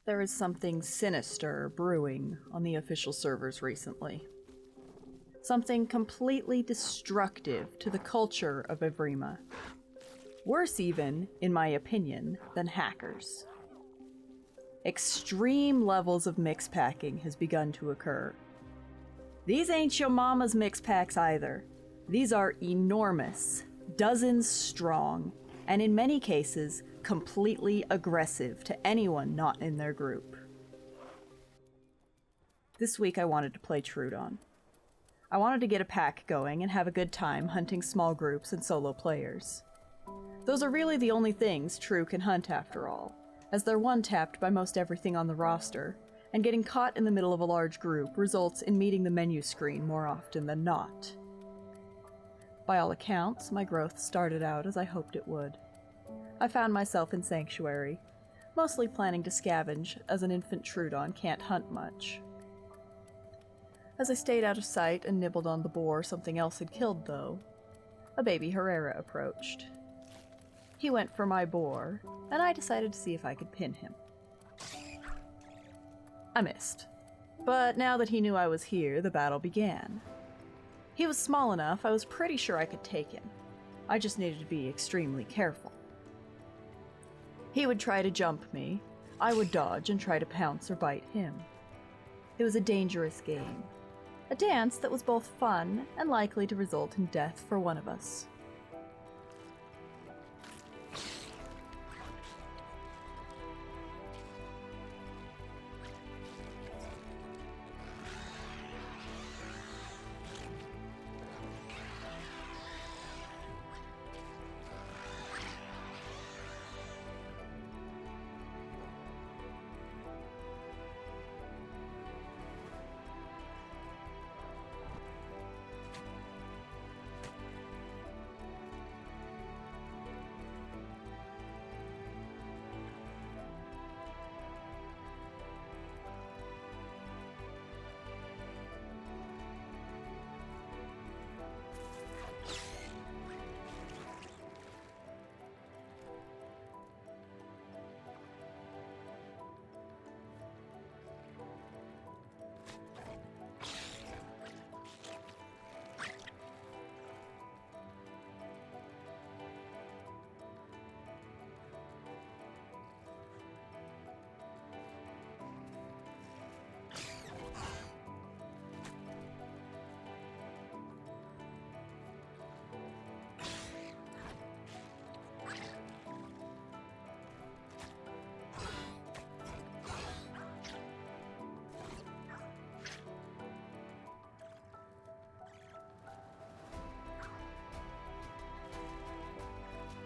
There is something sinister brewing on the official servers recently. Something completely destructive to the culture of Evrima. Worse even, in my opinion, than hackers. Extreme levels of mixpacking has begun to occur. These ain't your mama's mixpacks either. These are enormous, dozens strong, and in many cases, completely aggressive to anyone not in their group. This week I wanted to play Trudeon. I wanted to get a pack going and have a good time hunting small groups and solo players. Those are really the only things True can hunt after all, as they're one-tapped by most everything on the roster, and getting caught in the middle of a large group results in meeting the menu screen more often than not. By all accounts, my growth started out as I hoped it would. I found myself in Sanctuary, mostly planning to scavenge, as an infant Troodon can't hunt much. As I stayed out of sight and nibbled on the boar something else had killed, though, a baby Herrera approached. He went for my boar, and I decided to see if I could pin him. I missed, but now that he knew I was here, the battle began. He was small enough I was pretty sure I could take him. I just needed to be extremely careful. He would try to jump me, I would dodge and try to pounce or bite him. It was a dangerous game. A dance that was both fun and likely to result in death for one of us.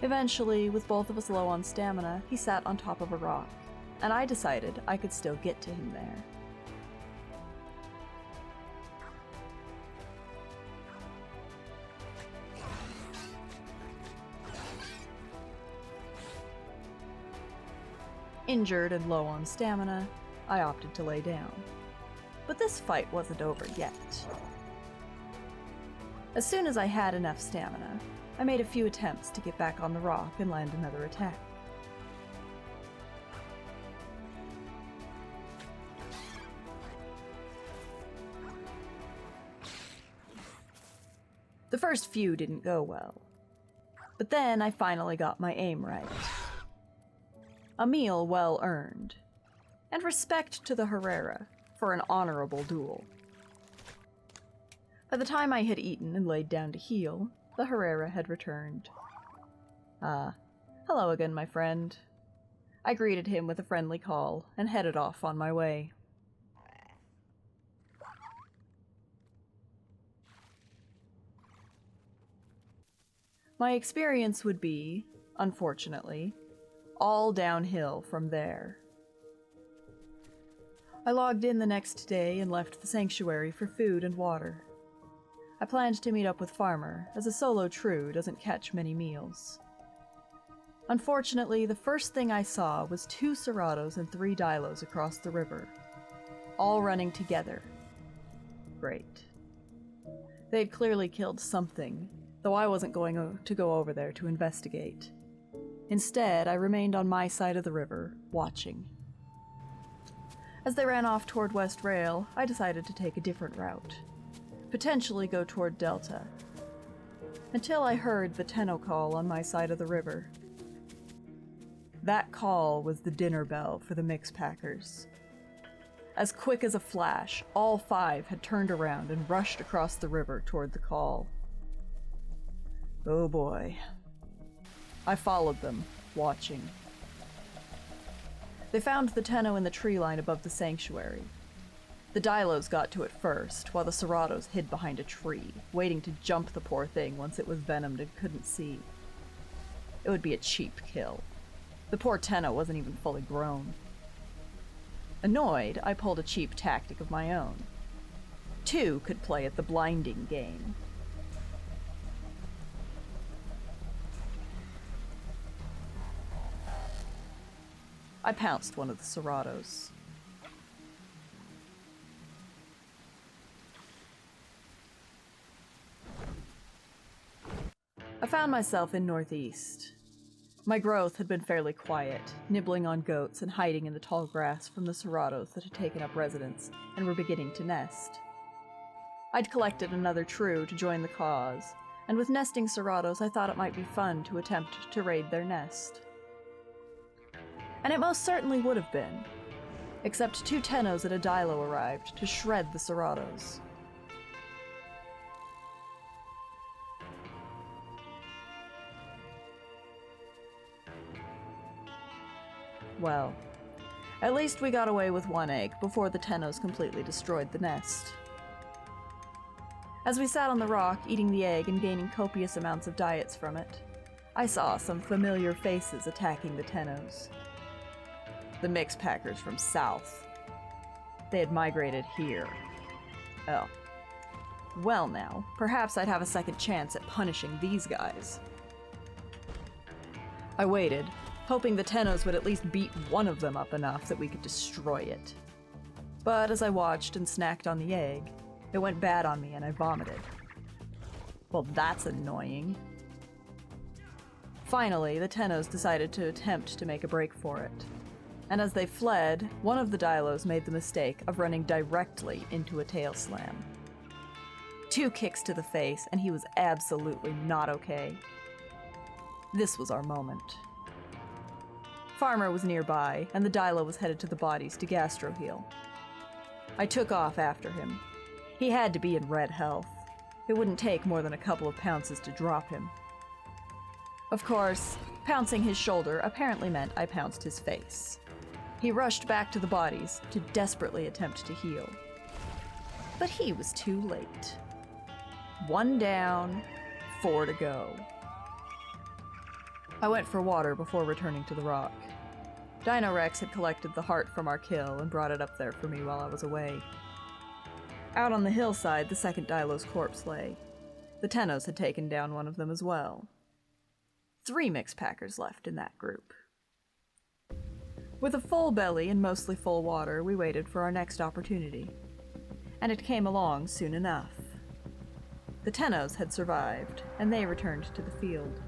Eventually, with both of us low on stamina, he sat on top of a rock, and I decided I could still get to him there. Injured and low on stamina, I opted to lay down. But this fight wasn't over yet. As soon as I had enough stamina, I made a few attempts to get back on the rock and land another attack. The first few didn't go well, but then I finally got my aim right. A meal well earned, and respect to the Herrera for an honorable duel. By the time I had eaten and laid down to heal, the Herrera had returned. Hello again, my friend. I greeted him with a friendly call and headed off on my way. My experience would be, unfortunately, all downhill from there. I logged in the next day and left the sanctuary for food and water. I planned to meet up with Farmer, as a solo true doesn't catch many meals. Unfortunately, the first thing I saw was 2 Ceratos and 3 Dilos across the river, all running together. Great. They'd clearly killed something, though I wasn't going to go over there to investigate. Instead, I remained on my side of the river, watching. As they ran off toward West Rail, I decided to take a different route. Potentially go toward Delta. Until I heard the Tenno call on my side of the river. That call was the dinner bell for the mixpackers. As quick as a flash, all 5 had turned around and rushed across the river toward the call. Oh boy. I followed them, watching. They found the Tenno in the tree line above the sanctuary. The Dilos got to it first, while the Ceratos hid behind a tree, waiting to jump the poor thing once it was venomed and couldn't see. It would be a cheap kill. The poor Tenno wasn't even fully grown. Annoyed, I pulled a cheap tactic of my own. 2 could play at the blinding game. I pounced one of the Ceratos. I found myself in Northeast. My growth had been fairly quiet, nibbling on goats and hiding in the tall grass from the Ceratos that had taken up residence and were beginning to nest. I'd collected another troo to join the cause, and with nesting Ceratos I thought it might be fun to attempt to raid their nest. And it most certainly would have been, except 2 Tennos and a Dilo arrived to shred the Ceratos. Well, at least we got away with 1 egg before the Tennos completely destroyed the nest. As we sat on the rock, eating the egg and gaining copious amounts of diets from it, I saw some familiar faces attacking the Tennos. The mixpackers from south. They had migrated here. Oh. Well now, perhaps I'd have a second chance at punishing these guys. I waited, hoping the Tennos would at least beat one of them up enough that we could destroy it. But as I watched and snacked on the egg, it went bad on me and I vomited. Well, that's annoying. Finally, the Tennos decided to attempt to make a break for it. And as they fled, one of the Dilos made the mistake of running directly into a tail slam. 2 kicks to the face, and he was absolutely not okay. This was our moment. Farmer was nearby, and the Dilo was headed to the bodies to gastro-heal. I took off after him. He had to be in red health. It wouldn't take more than a couple of pounces to drop him. Of course, pouncing his shoulder apparently meant I pounced his face. He rushed back to the bodies to desperately attempt to heal. But he was too late. 1 down, 4 to go. I went for water before returning to the rock. Dino Rex had collected the heart from our kill and brought it up there for me while I was away. Out on the hillside, the second Dilo's corpse lay. The Tennos had taken down one of them as well. 3 mixpackers left in that group. With a full belly and mostly full water, we waited for our next opportunity. And it came along soon enough. The Tennos had survived, and they returned to the field.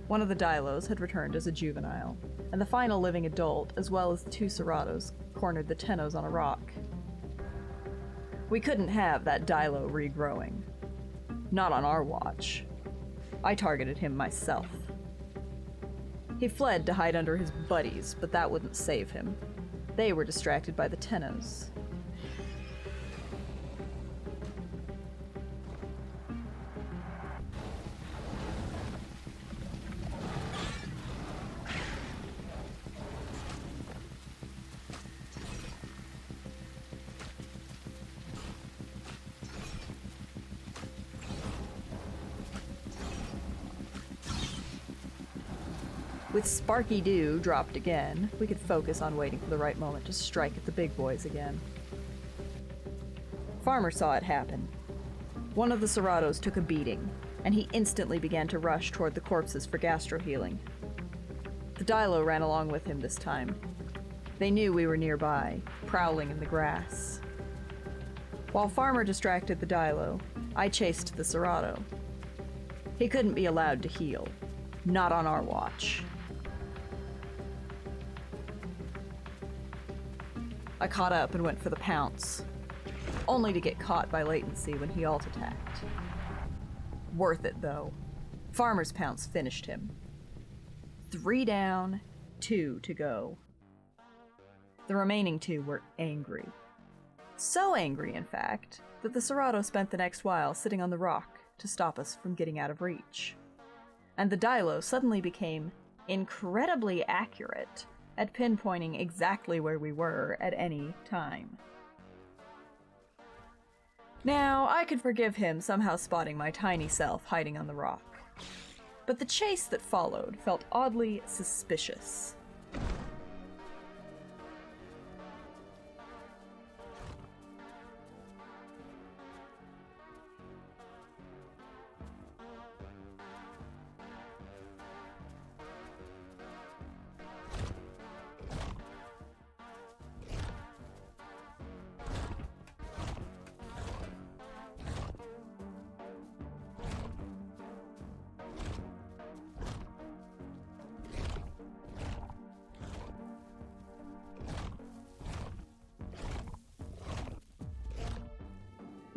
One of the Dilos had returned as a juvenile, and the final living adult, as well as the 2 Ceratos, cornered the Tennos on a rock. We couldn't have that Dilo regrowing. Not on our watch. I targeted him myself. He fled to hide under his buddies, but that wouldn't save him. They were distracted by the Tennos. With Sparky Dew dropped again, we could focus on waiting for the right moment to strike at the big boys again. Farmer saw it happen. One of the Ceratos took a beating, and he instantly began to rush toward the corpses for gastro-healing. The Dilo ran along with him this time. They knew we were nearby, prowling in the grass. While Farmer distracted the Dilo, I chased the Cerato. He couldn't be allowed to heal. Not on our watch. I caught up and went for the pounce, only to get caught by latency when he alt-attacked. Worth it, though. Farmer's pounce finished him. 3 down, 2 to go. The remaining 2 were angry. So angry, in fact, that the Serato spent the next while sitting on the rock to stop us from getting out of reach. And the Dilo suddenly became incredibly accurate at pinpointing exactly where we were at any time. Now, I could forgive him somehow spotting my tiny self hiding on the rock, but the chase that followed felt oddly suspicious.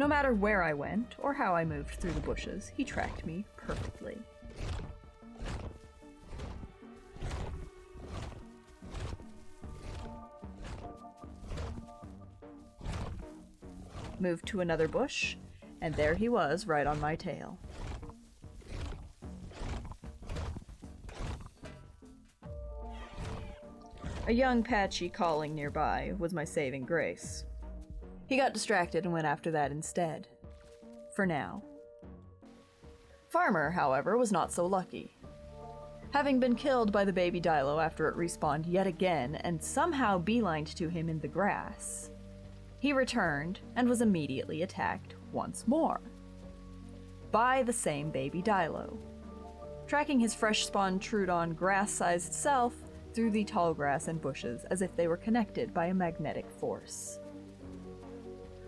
No matter where I went, or how I moved through the bushes, he tracked me perfectly. Moved to another bush, and there he was, right on my tail. A young Patchy calling nearby was my saving grace. He got distracted and went after that instead. For now. Farmer, however, was not so lucky. Having been killed by the baby Dilo after it respawned yet again and somehow beelined to him in the grass, he returned and was immediately attacked once more. By the same baby Dilo, tracking his fresh-spawned Troodon grass-sized self through the tall grass and bushes as if they were connected by a magnetic force.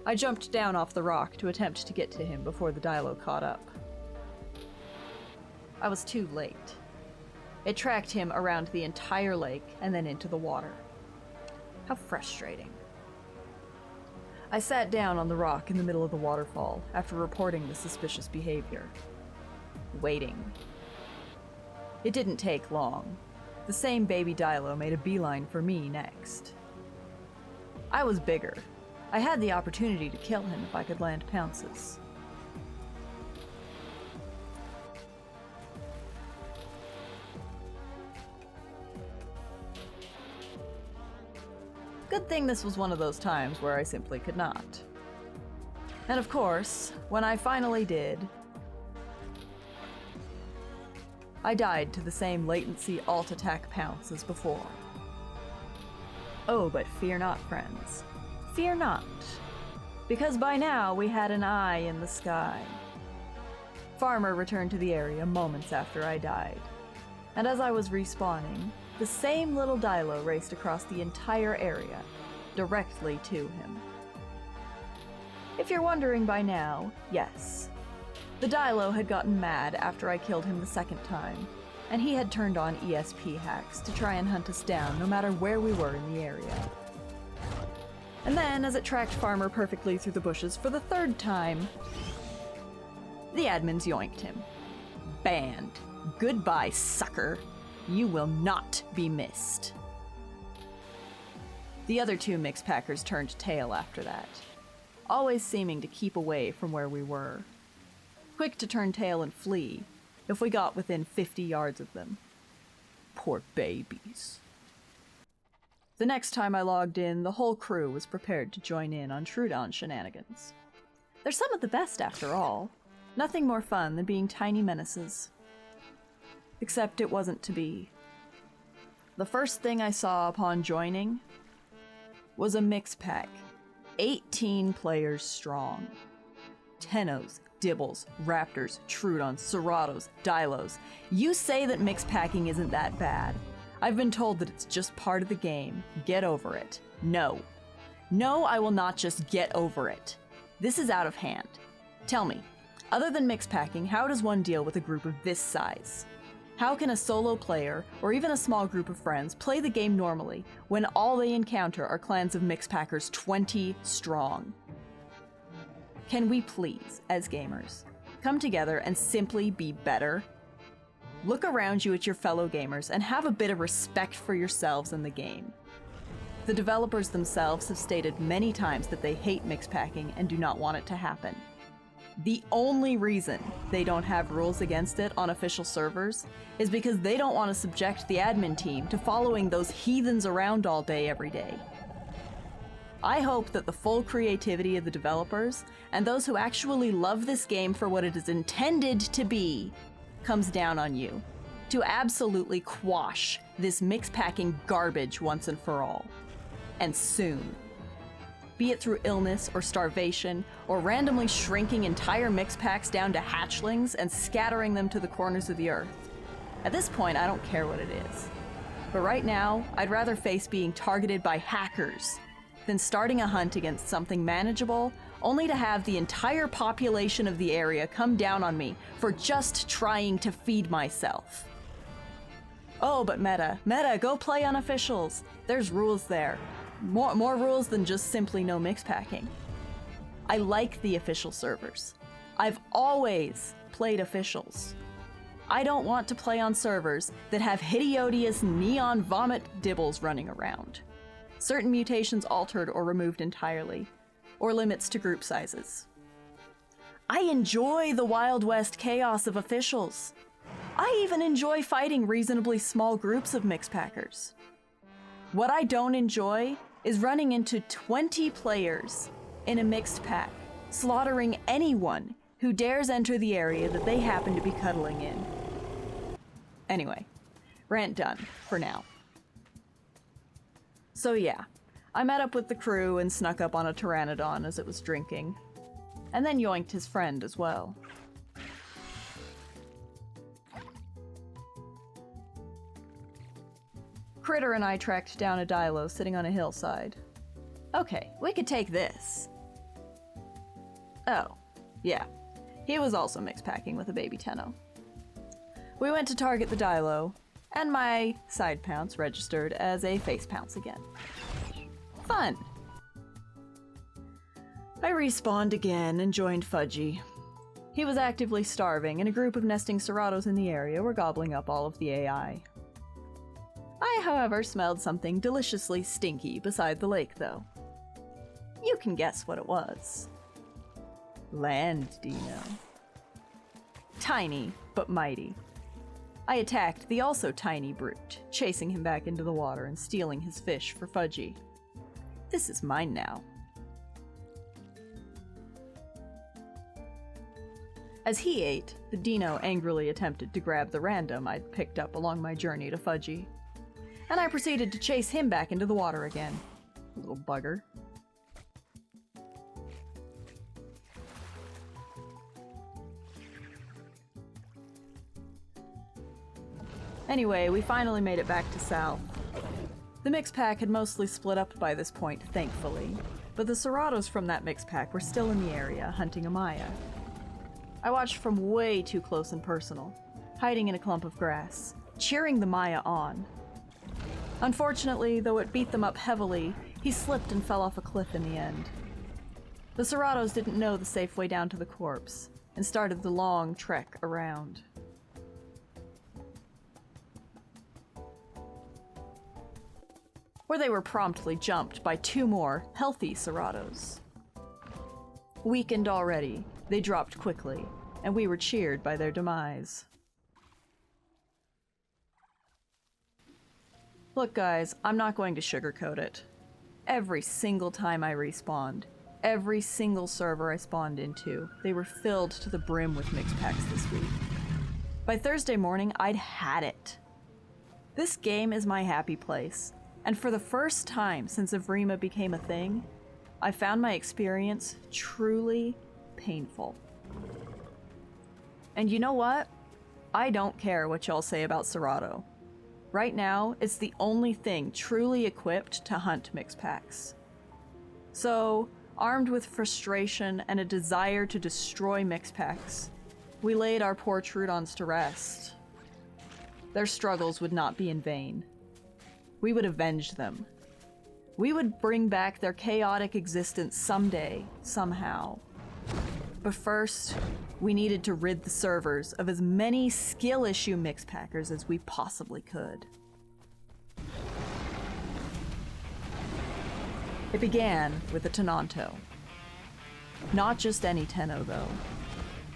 I jumped down off the rock to attempt to get to him before the Dilo caught up. I was too late. It tracked him around the entire lake and then into the water. How frustrating. I sat down on the rock in the middle of the waterfall after reporting the suspicious behavior. Waiting. It didn't take long. The same baby Dilo made a beeline for me next. I was bigger. I had the opportunity to kill him if I could land pounces. Good thing this was one of those times where I simply could not. And of course, when I finally did, I died to the same latency alt-attack pounce as before. Oh, but fear not, friends. Fear not, because by now we had an eye in the sky. Farmer returned to the area moments after I died, and as I was respawning, the same little Dilo raced across the entire area, directly to him. If you're wondering by now, yes, the Dilo had gotten mad after I killed him the second time, and he had turned on ESP hacks to try and hunt us down no matter where we were in the area. And then, as it tracked Farmer perfectly through the bushes for the 3rd time, the admins yoinked him. Banned. Goodbye, sucker. You will not be missed. The other 2 mixpackers turned tail after that, always seeming to keep away from where we were. Quick to turn tail and flee if we got within 50 yards of them. Poor babies. The next time I logged in, the whole crew was prepared to join in on Trudeon shenanigans. They're some of the best, after all. Nothing more fun than being tiny menaces. Except it wasn't to be. The first thing I saw upon joining was a mixpack, 18 players strong. Tennos, Dibbles, Raptors, Trudons, Seratos, Dilos. You say that mixpacking isn't that bad. I've been told that it's just part of the game. Get over it. No. No, I will not just get over it. This is out of hand. Tell me, other than mixpacking, how does one deal with a group of this size? How can a solo player, or even a small group of friends, play the game normally when all they encounter are clans of mixpackers 20 strong? Can we please, as gamers, come together and simply be better? Look around you at your fellow gamers and have a bit of respect for yourselves in the game. The developers themselves have stated many times that they hate mixpacking and do not want it to happen. The only reason they don't have rules against it on official servers is because they don't want to subject the admin team to following those heathens around all day every day. I hope that the full creativity of the developers and those who actually love this game for what it is intended to be comes down on you to absolutely quash this mixpacking garbage once and for all. And soon. Be it through illness or starvation, or randomly shrinking entire mixpacks down to hatchlings and scattering them to the corners of the earth. At this point, I don't care what it is. But right now, I'd rather face being targeted by hackers than starting a hunt against something manageable, only to have the entire population of the area come down on me for just trying to feed myself. Oh, but Meta, go play unofficials. There's rules there. More rules than just simply no mixpacking. I like the official servers. I've always played officials. I don't want to play on servers that have hideous neon vomit dibbles running around. Certain mutations altered or removed entirely, or limits to group sizes. I enjoy the Wild West chaos of officials. I even enjoy fighting reasonably small groups of mixpackers. What I don't enjoy is running into 20 players in a mixed pack, slaughtering anyone who dares enter the area that they happen to be cuddling in. Anyway, rant done for now. So yeah, I met up with the crew and snuck up on a pteranodon as it was drinking, and then yoinked his friend as well. Critter and I tracked down a dilo sitting on a hillside. Okay, we could take this. Oh, yeah. He was also mixpacking with a baby tenno. We went to target the dilo, and my side pounce registered as a face pounce again. Fun! I respawned again and joined Fudgy. He was actively starving, and a group of nesting Ceratos in the area were gobbling up all of the AI. I, however, smelled something deliciously stinky beside the lake, though. You can guess what it was. Land Dino. Tiny, but mighty. I attacked the also tiny brute, chasing him back into the water and stealing his fish for Fudgy. This is mine now. As he ate, the Dino angrily attempted to grab the random I'd picked up along my journey to Fudgy, and I proceeded to chase him back into the water again. Little bugger. Anyway, we finally made it back to South. The mixpack had mostly split up by this point, thankfully, but the Ceratos from that mixpack were still in the area, hunting a Maya. I watched from way too close and personal, hiding in a clump of grass, cheering the Maya on. Unfortunately, though it beat them up heavily, he slipped and fell off a cliff in the end. The Ceratos didn't know the safe way down to the corpse, and started the long trek around. Where they were promptly jumped by two more healthy Ceratos. Weakened already, they dropped quickly, and we were cheered by their demise. Look guys, I'm not going to sugarcoat it. Every single time I respawned, every single server I spawned into, they were filled to the brim with mixpacks this week. By Thursday morning, I'd had it. This game is my happy place, and for the first time since Evrima became a thing, I found my experience truly painful. And you know what? I don't care what y'all say about Cerato. Right now, it's the only thing truly equipped to hunt mixpacks. So, armed with frustration and a desire to destroy mixpacks, we laid our poor Troodons to rest. Their struggles would not be in vain. We would avenge them. We would bring back their chaotic existence someday, somehow. But first, we needed to rid the servers of as many skill-issue mixpackers as we possibly could. It began with a Tenanto. Not just any Tenno, though.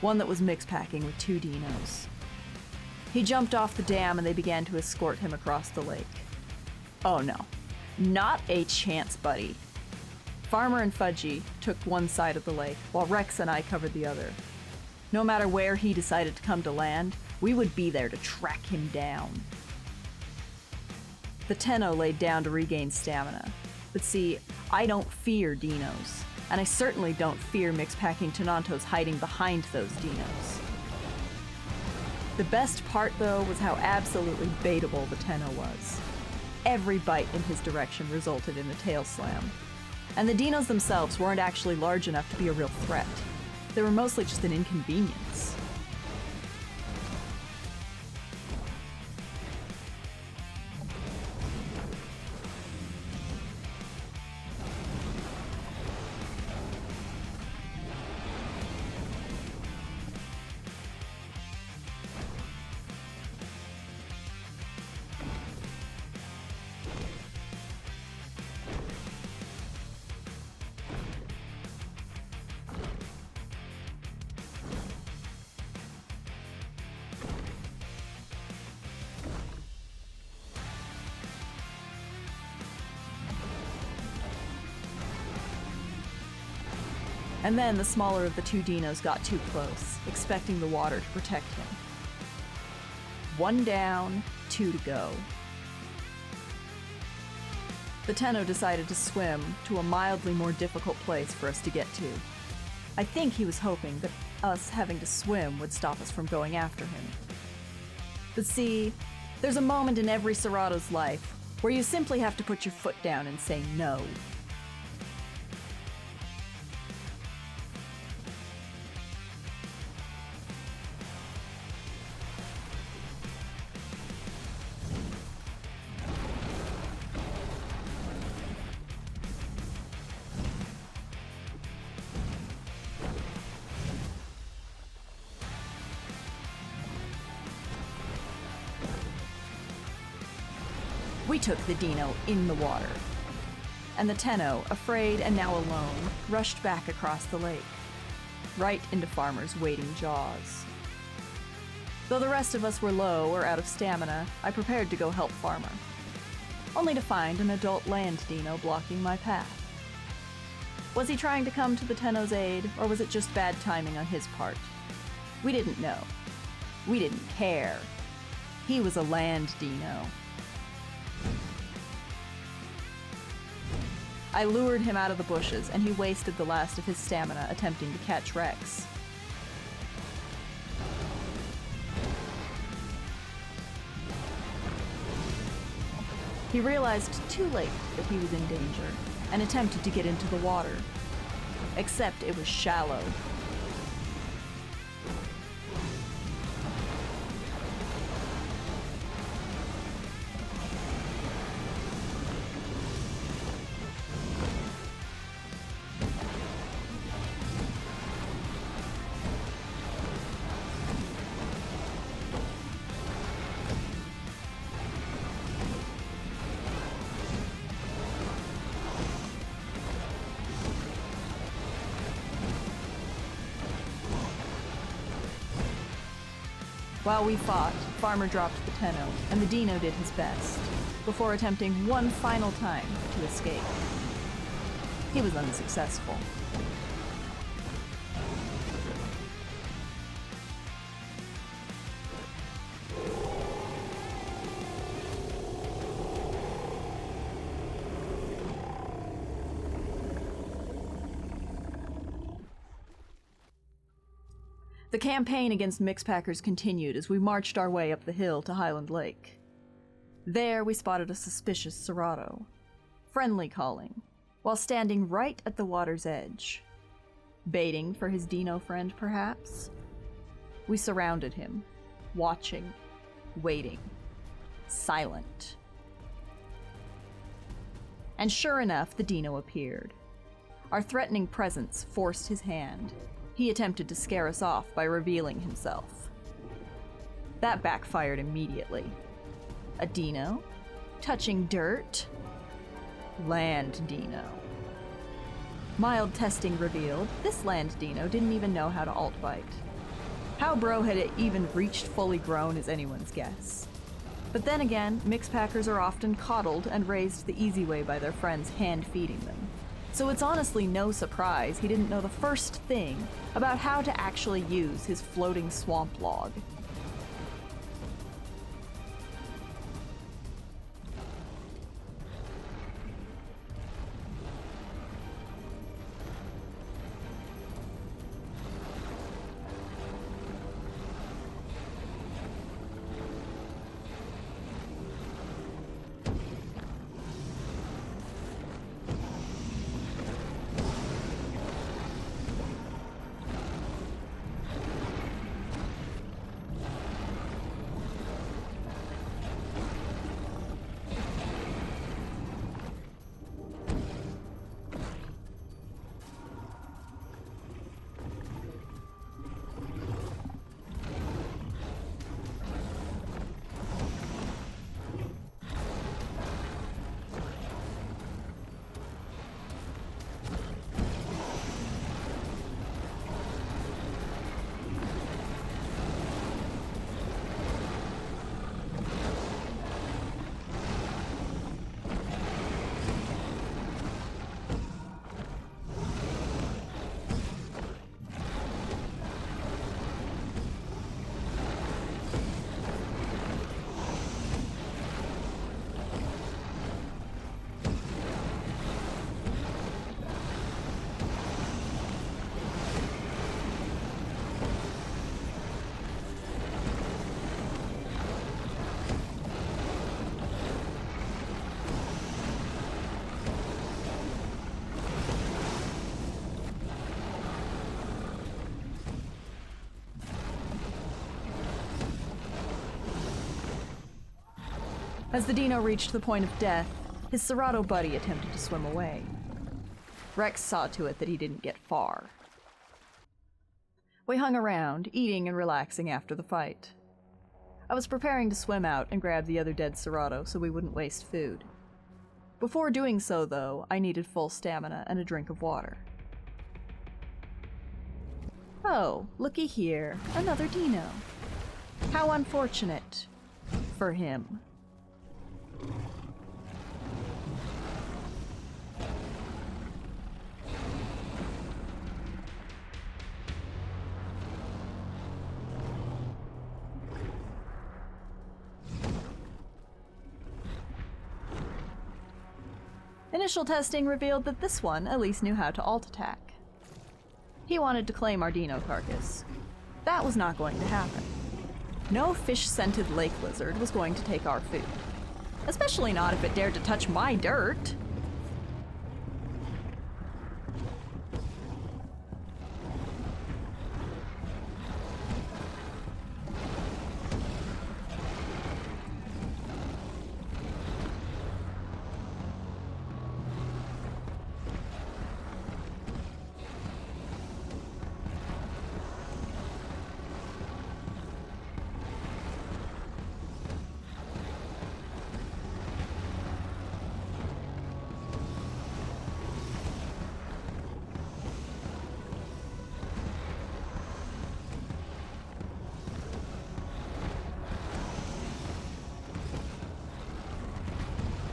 One that was mixpacking with 2 dinos. He jumped off the dam and they began to escort him across the lake. Oh no, not a chance, buddy. Farmer and Fudgy took one side of the lake, while Rex and I covered the other. No matter where he decided to come to land, we would be there to track him down. The Tenno laid down to regain stamina. But see, I don't fear dinos, and I certainly don't fear mixpacking Tenantos hiding behind those dinos. The best part, though, was how absolutely baitable the Tenno was. Every bite in his direction resulted in a tail slam. And the dinos themselves weren't actually large enough to be a real threat. They were mostly just an inconvenience. And then the smaller of the 2 dinos got too close, expecting the water to protect him. 1 down, 2 to go. The Tenno decided to swim to a mildly more difficult place for us to get to. I think he was hoping that us having to swim would stop us from going after him. But see, there's a moment in every Serato's life where you simply have to put your foot down and say no. We took the dino in the water, and the Tenno, afraid and now alone, rushed back across the lake, right into Farmer's waiting jaws. Though the rest of us were low or out of stamina, I prepared to go help Farmer, only to find an adult land dino blocking my path. Was he trying to come to the Tenno's aid, or was it just bad timing on his part? We didn't know. We didn't care. He was a land dino. I lured him out of the bushes, and he wasted the last of his stamina attempting to catch Rex. He realized too late that he was in danger, and attempted to get into the water. Except it was shallow. While we fought, Farmer dropped the Tenno, and the dino did his best, before attempting one final time to escape. He was unsuccessful. The campaign against mixpackers continued as we marched our way up the hill to Highland Lake. There we spotted a suspicious Serato, friendly calling, while standing right at the water's edge. Baiting for his dino friend, perhaps? We surrounded him, watching, waiting. silent. And sure enough, the dino appeared. Our threatening presence forced his hand. He attempted to scare us off by revealing himself. That backfired immediately. A dino? Touching dirt? Land dino. Mild testing revealed this land dino didn't even know how to alt-bite. How bro had it even reached fully grown is anyone's guess. But then again, mixpackers are often coddled and raised the easy way by their friends hand-feeding them. So it's honestly no surprise he didn't know the first thing about how to actually use his floating swamp log. As the dino reached the point of death, his Serato buddy attempted to swim away. Rex saw to it that he didn't get far. We hung around, eating and relaxing after the fight. I was preparing to swim out and grab the other dead Serato so we wouldn't waste food. Before doing so, though, I needed full stamina and a drink of water. Oh, looky here, another dino. How unfortunate for him. Initial testing revealed that this one at least knew how to alt-attack. He wanted to claim our dino carcass. That was not going to happen. No fish-scented lake lizard was going to take our food. Especially not if it dared to touch my dirt.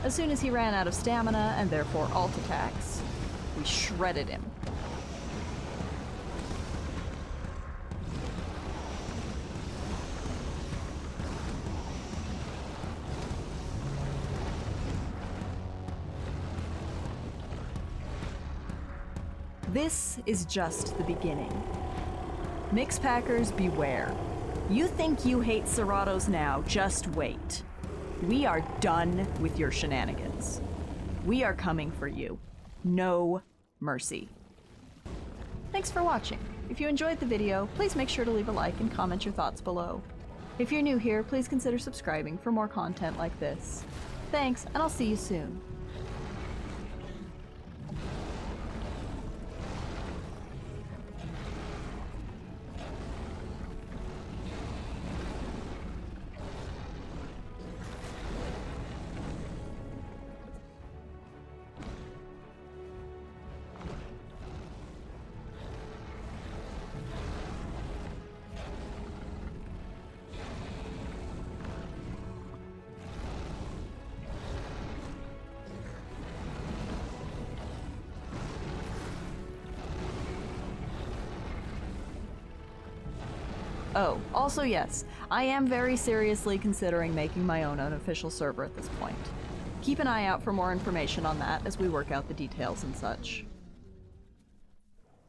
As soon as he ran out of stamina, and therefore alt attacks, we shredded him. This is just the beginning. Mixpackers, beware. You think you hate Seratos now, just wait. We are done with your shenanigans. We are coming for you. No mercy. Thanks for watching. If you enjoyed the video, please make sure to leave a like and comment your thoughts below. If you're new here, please consider subscribing for more content like this. Thanks, and I'll see you soon. Oh, also yes, I am very seriously considering making my own unofficial server at this point. Keep an eye out for more information on that as we work out the details and such.